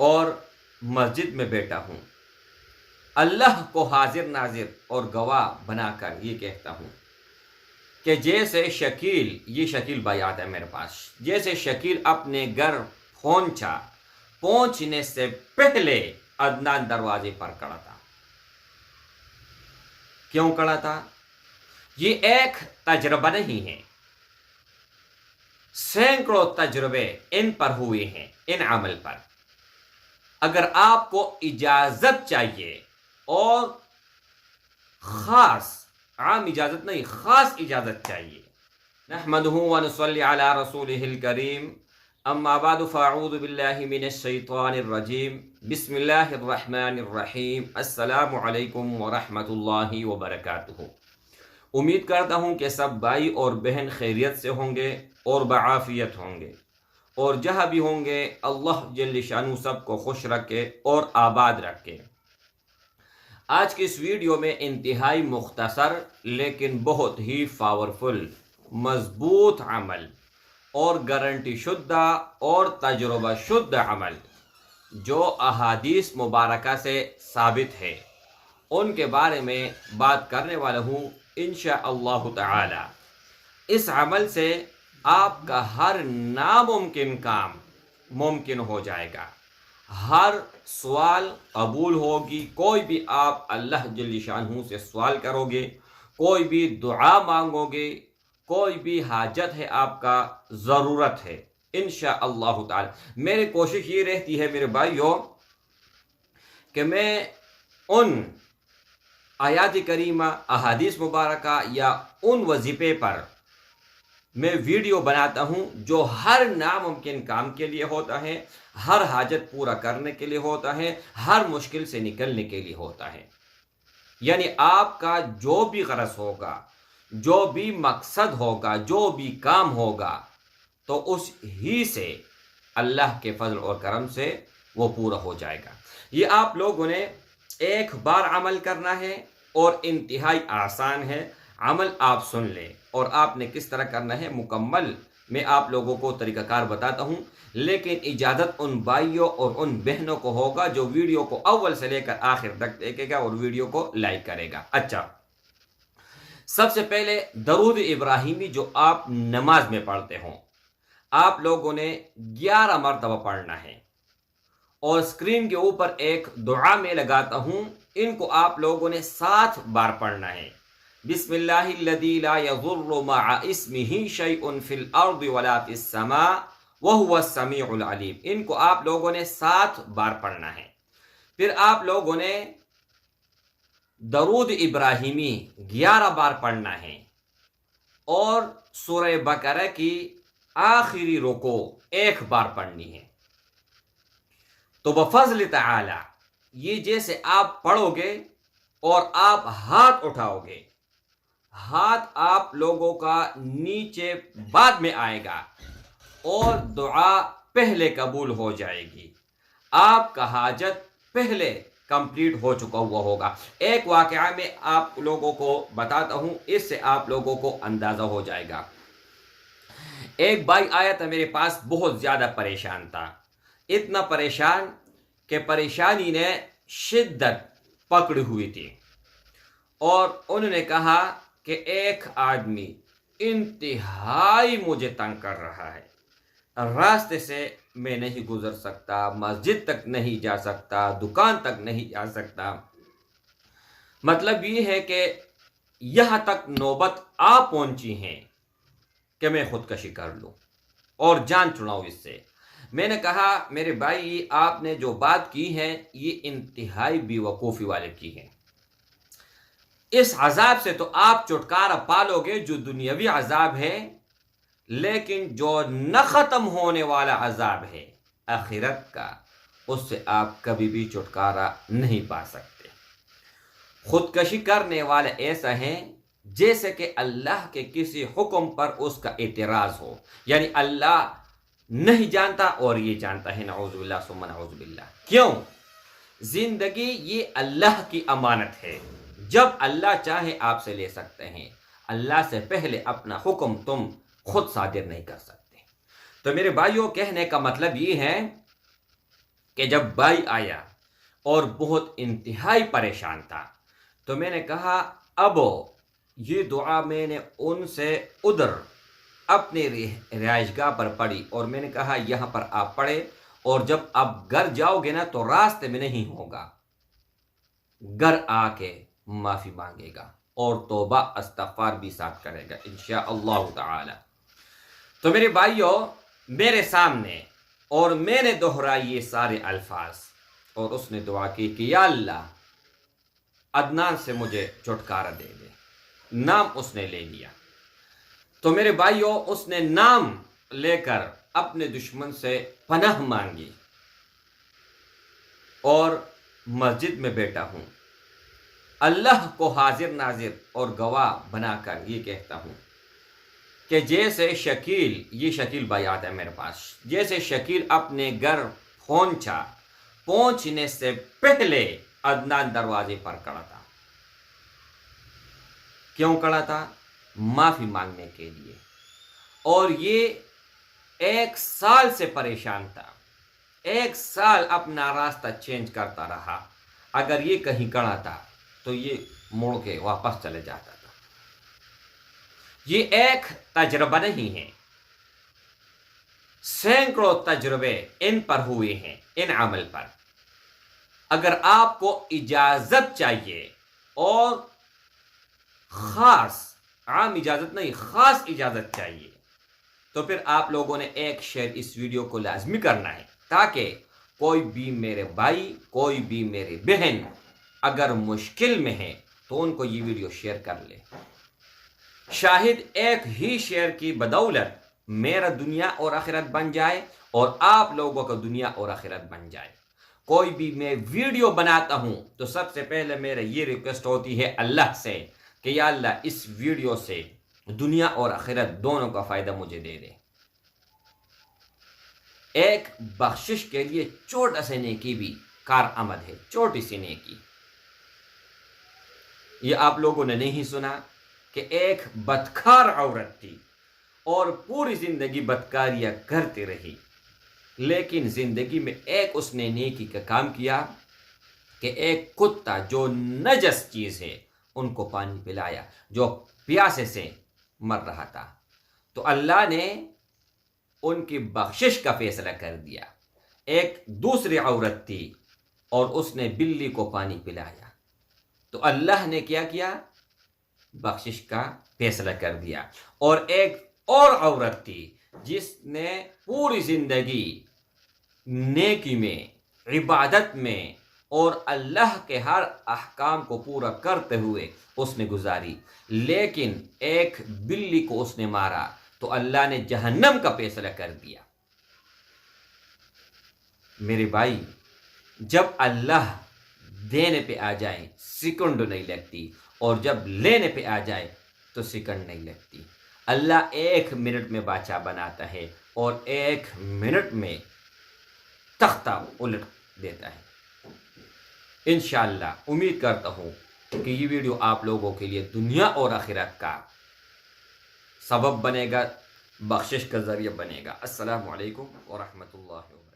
اور مسجد میں بیٹھا ہوں، اللہ کو حاضر ناظر اور گواہ بنا کر یہ کہتا ہوں کہ جیسے شکیل، یہ شکیل بھائی آتا ہے میرے پاس، جیسے شکیل اپنے گھر پہنچنے سے پہلے عدنان دروازے پر کھڑا تھا۔ کیوں کھڑا تھا؟ یہ ایک تجربہ نہیں ہے، سینکڑوں تجربے ان پر ہوئے ہیں، ان عمل پر۔ اگر آپ کو اجازت چاہیے، اور خاص، عام اجازت نہیں، خاص اجازت چاہیے، نحمده ونصلي على رسوله الكريم، اما بعد فاعوذ باللہ من الشیطان الرجیم، بسم اللہ الرحمن الرحیم، السلام علیکم ورحمۃ اللہ وبرکاتہ۔ امید کرتا ہوں کہ سب بھائی اور بہن خیریت سے ہوں گے اور بعافیت ہوں گے، اور جہاں بھی ہوں گے اللہ جل شانہ سب کو خوش رکھے اور آباد رکھے۔ آج کی اس ویڈیو میں انتہائی مختصر لیکن بہت ہی پاورفل، مضبوط عمل اور گارنٹی شدہ اور تجربہ شدہ عمل جو احادیث مبارکہ سے ثابت ہے، ان کے بارے میں بات کرنے والا ہوں انشاءاللہ تعالی۔ اس عمل سے آپ کا ہر ناممکن کام ممکن ہو جائے گا، ہر سوال قبول ہوگی، کوئی بھی آپ اللہ جل شانہ سے سوال کرو گے، کوئی بھی دعا مانگو گے، کوئی بھی حاجت ہے آپ کا، ضرورت ہے، انشاءاللہ تعالی۔ میری کوشش یہ رہتی ہے میرے بھائیوں کہ میں ان آیات کریمہ، احادیث مبارکہ یا ان وظیفے پر میں ویڈیو بناتا ہوں جو ہر ناممکن کام کے لیے ہوتا ہے، ہر حاجت پورا کرنے کے لیے ہوتا ہے، ہر مشکل سے نکلنے کے لیے ہوتا ہے۔ یعنی آپ کا جو بھی غرض ہوگا، جو بھی مقصد ہوگا، جو بھی کام ہوگا، تو اس ہی سے اللہ کے فضل اور کرم سے وہ پورا ہو جائے گا۔ یہ آپ لوگوں نے ایک بار عمل کرنا ہے، اور انتہائی آسان ہے عمل، آپ سن لیں۔ اور آپ نے کس طرح کرنا ہے مکمل میں آپ لوگوں کو طریقہ کار بتاتا ہوں، لیکن اجازت ان بھائیوں اور ان بہنوں کو ہوگا جو ویڈیو کو اول سے لے کر آخر تک دیکھے گا اور ویڈیو کو لائک کرے گا۔ اچھا، سب سے پہلے درود ابراہیمی جو آپ نماز میں پڑھتے ہوں، آپ لوگوں نے 11 مرتبہ پڑھنا ہے، اور اسکرین کے اوپر ایک دعا میں لگاتا ہوں، ان کو آپ لوگوں نے 7 بار پڑھنا ہے۔ بسم اللہ الذی لا یضر مع اسمہ شیء فی الارض ولا فی السماء وہو السمیع العلیم، ان کو آپ لوگوں نے 7 بار پڑھنا ہے۔ پھر آپ لوگوں نے درود ابراہیمی 11 بار پڑھنا ہے، اور سورہ بقرہ کی آخری رکوع 1 بار پڑھنی ہے۔ تو بفضل تعالی یہ جیسے آپ پڑھو گے اور آپ ہاتھ اٹھاؤ گے، ہاتھ آپ لوگوں کا نیچے بعد میں آئے گا، اور دعا پہلے قبول ہو جائے گی، آپ کا حاجت پہلے کمپلیٹ ہو چکا ہوا ہوگا۔ ایک واقعہ میں آپ لوگوں کو بتاتا ہوں، اس سے آپ لوگوں کو اندازہ ہو جائے گا۔ ایک بھائی آیا تھا میرے پاس، بہت زیادہ پریشان تھا، اتنا پریشان کہ پریشانی نے شدت پکڑی ہوئی تھی، اور انہوں نے کہا کہ ایک آدمی انتہائی مجھے تنگ کر رہا ہے، راستے سے میں نہیں گزر سکتا، مسجد تک نہیں جا سکتا، دکان تک نہیں جا سکتا۔ مطلب یہ ہے کہ یہاں تک نوبت آ پہنچی ہیں کہ میں خودکشی کر لوں اور جان چھڑاؤں اس سے۔ میں نے کہا میرے بھائی، آپ نے جو بات کی ہے یہ انتہائی بے وقوفی والے کی ہے۔ اس عذاب سے تو آپ چھٹکارا پالو گے جو دنیاوی عذاب ہے، لیکن جو نہ ختم ہونے والا عذاب ہے آخرت کا، اس سے آپ کبھی بھی چھٹکارا نہیں پا سکتے۔ خودکشی کرنے والا ایسا ہے جیسے کہ اللہ کے کسی حکم پر اس کا اعتراض ہو، یعنی اللہ نہیں جانتا اور یہ جانتا ہے، نعوذ باللہ ثم نعوذ باللہ۔ کیوں؟ زندگی یہ اللہ کی امانت ہے، جب اللہ چاہے آپ سے لے سکتے ہیں، اللہ سے پہلے اپنا حکم تم خود صادر نہیں کر سکتے۔ تو میرے بھائیوں، کہنے کا مطلب یہ ہے کہ جب بھائی آیا اور بہت انتہائی پریشان تھا تو میں نے کہا اب یہ دعا میں نے ان سے ادھر اپنے رہائش گاہ پر پڑھی، اور میں نے کہا یہاں پر آپ پڑھے، اور جب آپ گھر جاؤ گے نا تو راستے میں نہیں ہوگا، گھر آ کے معافی مانگے گا اور توبہ استغفار بھی ساتھ کرے گا انشاءاللہ تعالی۔ تو میرے بھائیوں، میرے سامنے اور میں نے دہرائے یہ سارے الفاظ، اور اس نے دعا کی کہ یا اللہ عدنان سے مجھے چھٹکارا دے دے۔ نام اس نے لے لیا۔ تو میرے بھائیوں، اس نے نام لے کر اپنے دشمن سے پناہ مانگی، اور مسجد میں بیٹھا ہوں، اللہ کو حاضر ناظر اور گواہ بنا کر یہ کہتا ہوں کہ جیسے شکیل، یہ شکیل بھائی آتا ہے میرے پاس، جیسے شکیل اپنے گھر پہنچنے سے پہلے عدنان دروازے پر کھڑا تھا۔ کیوں کھڑا تھا؟ معافی مانگنے کے لیے، اور یہ 1 سال سے پریشان تھا، 1 سال اپنا راستہ چینج کرتا رہا۔ اگر یہ کہیں کھڑا تھا تو یہ مڑ کے واپس چلے جاتا تھا۔ یہ ایک تجربہ نہیں ہے، سینکڑوں تجربے ان پر ہوئے ہیں، ان عمل پر۔ اگر آپ کو اجازت چاہیے، اور خاص، عام اجازت نہیں، خاص اجازت چاہیے، تو پھر آپ لوگوں نے ایک شیئر اس ویڈیو کو لازمی کرنا ہے، تاکہ کوئی بھی میرے بھائی، کوئی بھی میری بہن اگر مشکل میں ہے تو ان کو یہ ویڈیو شیئر کر لے۔ شاہد ایک ہی شیئر کی بدولت میرا دنیا اور آخرت بن جائے، اور آپ لوگوں کا دنیا اور آخرت بن جائے۔ کوئی بھی میں ویڈیو بناتا ہوں تو سب سے پہلے میرا یہ ریکویسٹ ہوتی ہے اللہ سے کہ یا اللہ اس ویڈیو سے دنیا اور آخرت دونوں کا فائدہ مجھے دے دے۔ ایک بخشش کے لیے چھوٹا سا نیکی بھی کارآمد ہے، چھوٹی سی نیکی۔ یہ آپ لوگوں نے نہیں سنا کہ ایک بدکار عورت تھی اور پوری زندگی بدکاریاں کرتی رہی، لیکن زندگی میں ایک اس نے نیکی کا کام کیا کہ ایک کتا جو نجس چیز ہے ان کو پانی پلایا، جو پیاسے سے مر رہا تھا۔ تو اللہ نے ان کی بخشش کا فیصلہ کر دیا۔ ایک دوسری عورت تھی اور اس نے بلی کو پانی پلایا، تو اللہ نے کیا کیا؟ بخشش کا فیصلہ کر دیا۔ اور ایک اور عورت تھی جس نے پوری زندگی نیکی میں، عبادت میں اور اللہ کے ہر احکام کو پورا کرتے ہوئے اس نے گزاری، لیکن ایک بلی کو اس نے مارا تو اللہ نے جہنم کا فیصلہ کر دیا۔ میرے بھائی، جب اللہ دینے پہ آ جائے سیکنڈ نہیں لگتی، اور جب لینے پہ آ جائے تو سیکنڈ نہیں لگتی۔ اللہ 1 منٹ میں بادشاہ بناتا ہے اور 1 منٹ میں تختہ الٹ دیتا ہے۔ انشاءاللہ امید کرتا ہوں کہ یہ ویڈیو آپ لوگوں کے لیے دنیا اور آخرت کا سبب بنے گا، بخشش کا ذریعہ بنے گا۔ السلام علیکم ورحمۃ اللہ وبرکاتہ۔